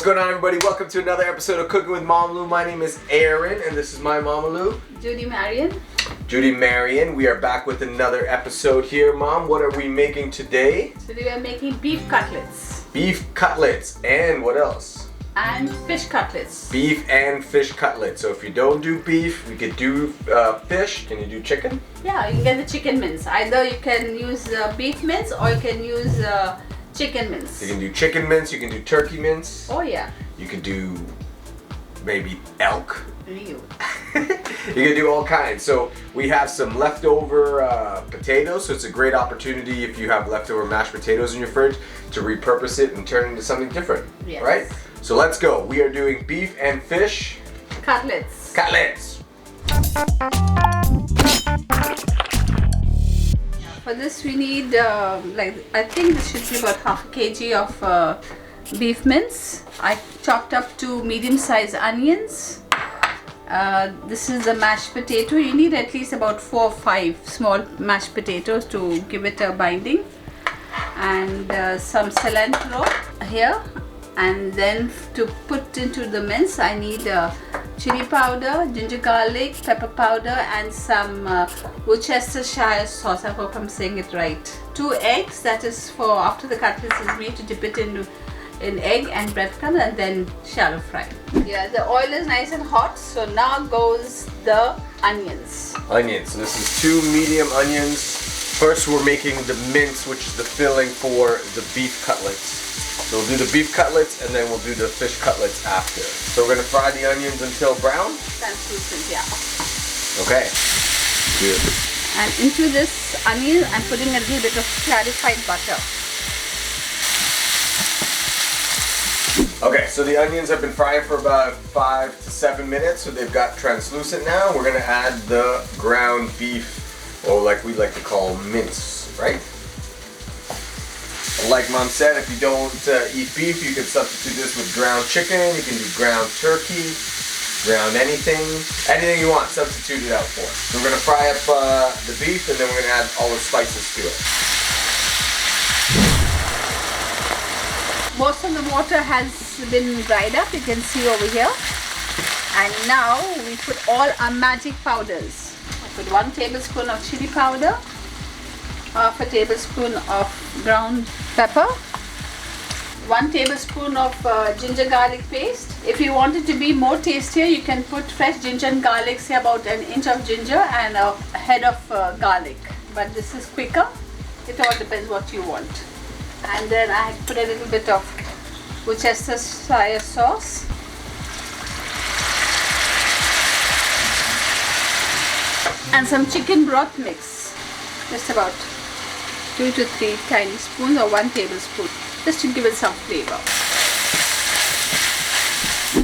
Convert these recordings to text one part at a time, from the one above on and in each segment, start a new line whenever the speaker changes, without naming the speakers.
What's going on, everybody? Welcome to another episode of Cooking with MAMALOO. My name is Aaron and this is my MAMALOO,
Judy Marion.
Judy Marion. We are back with another episode here. Mom, what are we making today?
Today we are making beef cutlets.
Beef cutlets. And what else?
And fish cutlets.
Beef and fish cutlets. So if you don't do beef, we could do fish. Can you do chicken?
Yeah, you can get the chicken mince. Either you can use beef mince or you can use chicken mince.
You can do chicken mince, you can do turkey mince.
Oh yeah.
You can do maybe elk.
Ew.
You can do all kinds. So we have some leftover potatoes, so it's a great opportunity if you have leftover mashed potatoes in your fridge to repurpose it and turn it into something different.
Yes.
Right? So let's go. We are doing beef and fish
Cutlets.
cutlets.
For this we need I think this should be about half a kg of beef mince. I chopped up 2 medium-sized onions. This is the mashed potato. You need at least about 4 or 5 small mashed potatoes to give it a binding, and some cilantro here. And then to put into the mince I need chili powder, ginger garlic, pepper powder, and some Worcestershire sauce. I hope I'm saying it right. 2 eggs, that is for after the cutlets is made, to dip it in egg and breadcrumbs and then shallow fry. Yeah, the oil is nice and hot, so now goes the onions.
Onions. So this is 2 medium onions. First we're making the mince, which is the filling for the beef cutlets. So we'll do the beef cutlets and then we'll do the fish cutlets after. So we're going to fry the onions until brown?
Translucent, yeah.
Okay. Good.
And into this onion I'm putting a little bit of clarified butter.
Okay, so the onions have been frying for about 5 to 7 minutes, so they've got translucent now. We're going to add the ground beef, or like we like to call mince, right? Like Mom said, if you don't eat beef, you can substitute this with ground chicken. You can do ground turkey, ground anything you want, substitute it out for. So we're going to fry up the beef, and then we're going to add all the spices to it.
Most of the water has been dried up, you can see over here. And now we put all our magic powders. I put 1 tablespoon of chili powder, half a tablespoon of ground pepper, 1 tablespoon of ginger garlic paste. If you want it to be more tastier, you can put fresh ginger and garlic, say about 1 inch of ginger and a head of garlic. But this is quicker. It all depends what you want. And then I put a little bit of Worcestershire sauce. And some chicken broth mix. Just about 2 to 3 tiny spoons or 1 tablespoon. Just to give it some flavor.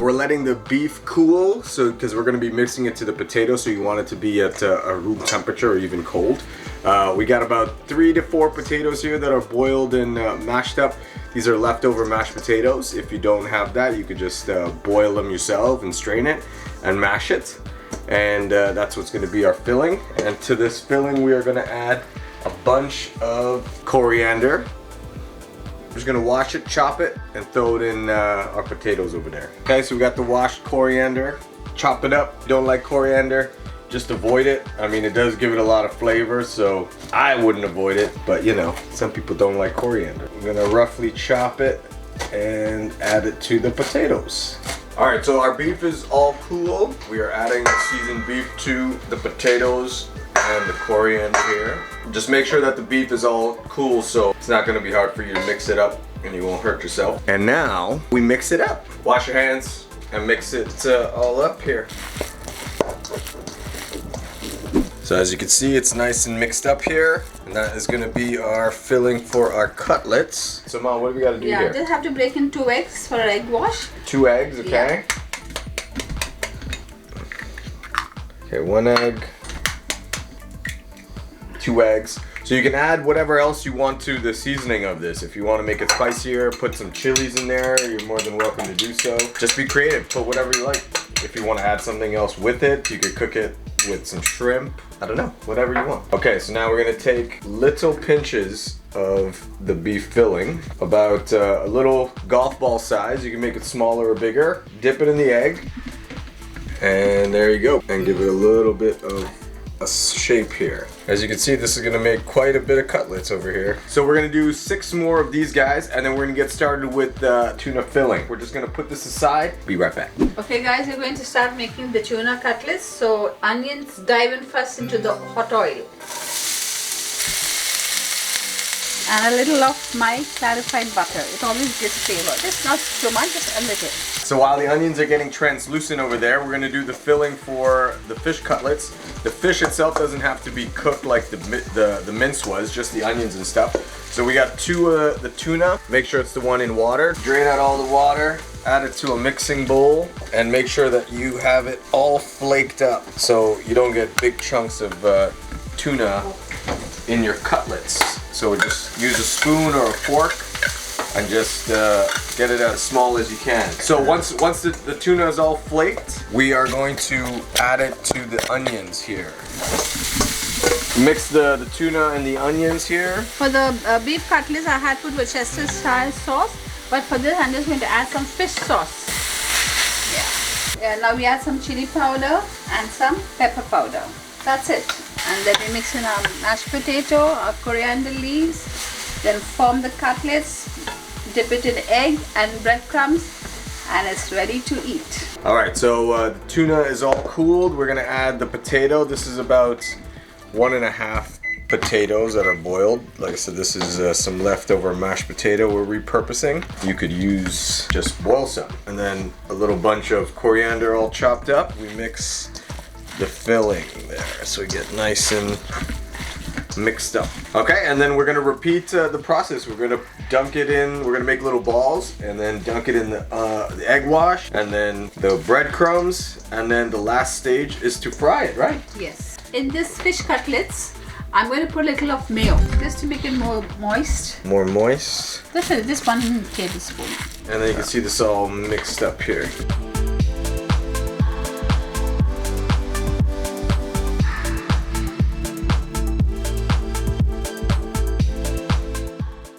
We're letting the beef cool, so because we're going to be mixing it to the potato, so you want it to be at a room temperature or even cold. We got about 3 to 4 potatoes here that are boiled and mashed up. These are leftover mashed potatoes. If you don't have that, you could just boil them yourself and strain it and mash it. And that's what's going to be our filling. And to this filling, we are going to add a bunch of coriander. We're just gonna wash it, chop it, and throw it in our potatoes over there. Okay, so we got the washed coriander. Chop it up. If you don't like coriander, just avoid it. I mean, it does give it a lot of flavor, so I wouldn't avoid it, but you know, some people don't like coriander. I'm gonna roughly chop it and add it to the potatoes. Alright, so our beef is all cool. We are adding the seasoned beef to the potatoes and the coriander here. Just make sure that the beef is all cool, so it's not going to be hard for you to mix it up and you won't hurt yourself. And now we mix it up. Wash your hands and mix it all up here. So as you can see, it's nice and mixed up here, and that is going to be our filling for our cutlets. So Mom, what do we got to do here?
Yeah, just have to break in 2 eggs for an egg wash.
2 eggs, okay.
Yeah.
Okay, 1 egg. 2 eggs. So you can add whatever else you want to the seasoning of this. If you want to make it spicier, put some chilies in there, you're more than welcome to do so. Just be creative, put whatever you like. If you want to add something else with it, you could cook it with some shrimp. I don't know, whatever you want. Okay, so now we're gonna take little pinches of the beef filling, about a little golf ball size. You can make it smaller or bigger. Dip it in the egg, and there you go. And give it a little bit of a shape here. As you can see, this is gonna make quite a bit of cutlets over here. So we're gonna do 6 more of these guys, and then we're gonna get started with the tuna filling. We're just gonna put this aside. Be right back.
Okay guys, we're going to start making the tuna cutlets. So onions, dive in first into the hot oil. And a little of my clarified butter. It always gives flavor. Just not too much, just a little.
So while the onions are getting translucent over there, we're gonna do the filling for the fish cutlets. The fish itself doesn't have to be cooked like the mince was, just the onions and stuff. So we got the tuna. Make sure it's the one in water. Drain out all the water, add it to a mixing bowl, and make sure that you have it all flaked up so you don't get big chunks of tuna in your cutlets. So just use a spoon or a fork and just get it as small as you can. So once the tuna is all flaked, we are going to add it to the onions here. Mix the tuna and the onions here.
For the beef cutlets, I had put Worcestershire style sauce, but for this I'm just going to add some fish sauce. Yeah. Now we add some chili powder and some pepper powder. That's it. And then we mix in our mashed potato, our coriander leaves, then form the cutlets, dip it in egg and breadcrumbs, and it's ready to eat.
Alright, so the tuna is all cooled. We're gonna add the potato. This is about 1.5 potatoes that are boiled. Like I said, this is some leftover mashed potato we're repurposing. You could use, just boil some. And then a little bunch of coriander all chopped up. We mix the filling there so we get nice and mixed up. Okay, and then we're gonna repeat the process. We're gonna dunk it in, we're gonna make little balls and then dunk it in the egg wash and then the breadcrumbs, and then the last stage is to fry it, right?
Yes. In this fish cutlets, I'm going to put a little of mayo just to make it more moist.
More moist.
This 1 tablespoon.
And then you can see this all mixed up here.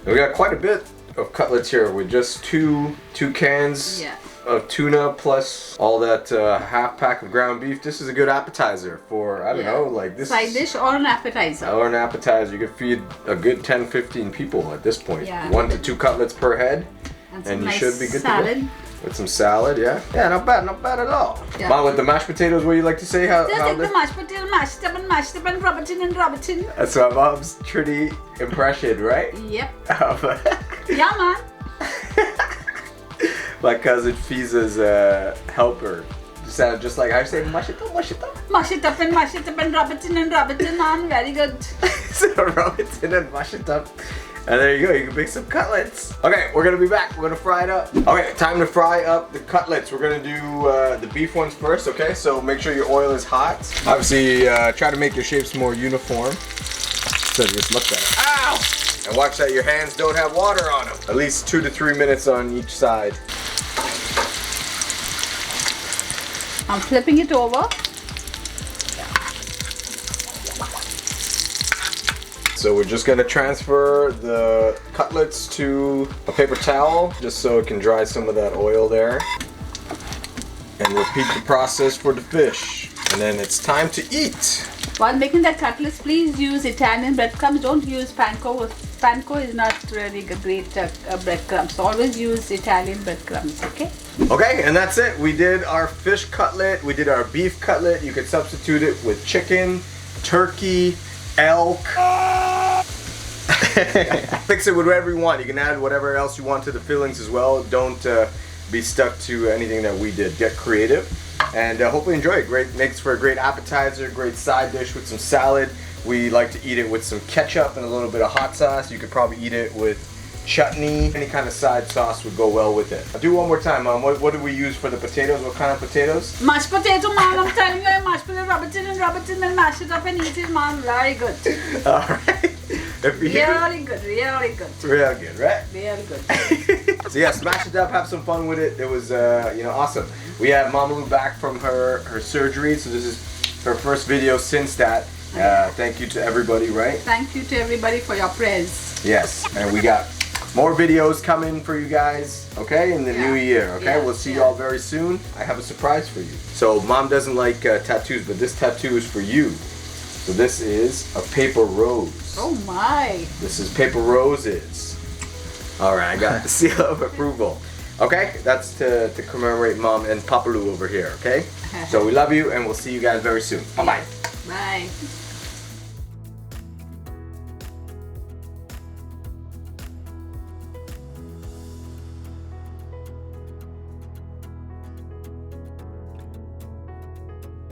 We got quite a bit of cutlets here with just two cans of tuna plus all that half pack of ground beef. This is a good appetizer for, I don't know, like this.
Side dish or an appetizer.
Or an appetizer. You could feed a good 10-15 people at this point.
Yeah.
1 to 2 cutlets per head. And you should be good to go. With some salad, yeah? Yeah, not bad at all. Yeah. Mom, with the mashed potatoes, what do you like to say?
Just take the mashed potato, mashed up and rub it in.
That's my mom's Trudy impression, right?
Yep. Yeah, man.
My cousin Fiza's helper. Sound just like I say, mash it up.
Mash it up and rub it in, man. Very good.
So rub it in and mash it up. And there you go, you can make some cutlets. Okay, we're gonna be back. We're gonna fry it up. Okay, time to fry up the cutlets. We're gonna do the beef ones first, okay? So make sure your oil is hot. Obviously, try to make your shapes more uniform so they just look better. Ow! And watch that your hands don't have water on them. At least 2 to 3 minutes on each side.
I'm flipping it over.
So we're just gonna transfer the cutlets to a paper towel just so it can dry some of that oil there. And repeat the process for the fish. And then it's time to eat.
While making the cutlets, please use Italian breadcrumbs. Don't use panko. Panko is not really a great breadcrumbs. So always use Italian breadcrumbs, okay?
Okay, and that's it. We did our fish cutlet. We did our beef cutlet. You could substitute it with chicken, turkey, elk. Fix it with whatever you want. You can add whatever else you want to the fillings as well. Don't be stuck to anything that we did. Get creative, and hopefully enjoy it. Great, makes for a great appetizer, great side dish with some salad. We like to eat it with some ketchup and a little bit of hot sauce. You could probably eat it with chutney. Any kind of side sauce would go well with it. I'll do one more time, Mom. What do we use for the potatoes? What kind of potatoes?
Mashed potato, Mom. I'm telling you, mashed potato, rub it in and mash it up and eat it, Mom. Very good.
All right.
Really good, really good.
Real good, right?
Real good.
So yeah, smash it up, have some fun with it. It was, awesome. We have MAMALOO back from her surgery, so this is her first video since that. Thank you to everybody, right?
Thank you to everybody for your prayers.
Yes, and we got more videos coming for you guys, okay, in the new year, okay?
Yeah,
We'll see you all very soon. I have a surprise for you. So Mom doesn't like tattoos, but this tattoo is for you. So this is a paper rose.
Oh my.
This is paper roses. All right, I got the seal of approval. Okay, that's to commemorate Mom and Papa Lou over here, okay? So we love you, and we'll see you guys very soon. Bye-bye.
Bye.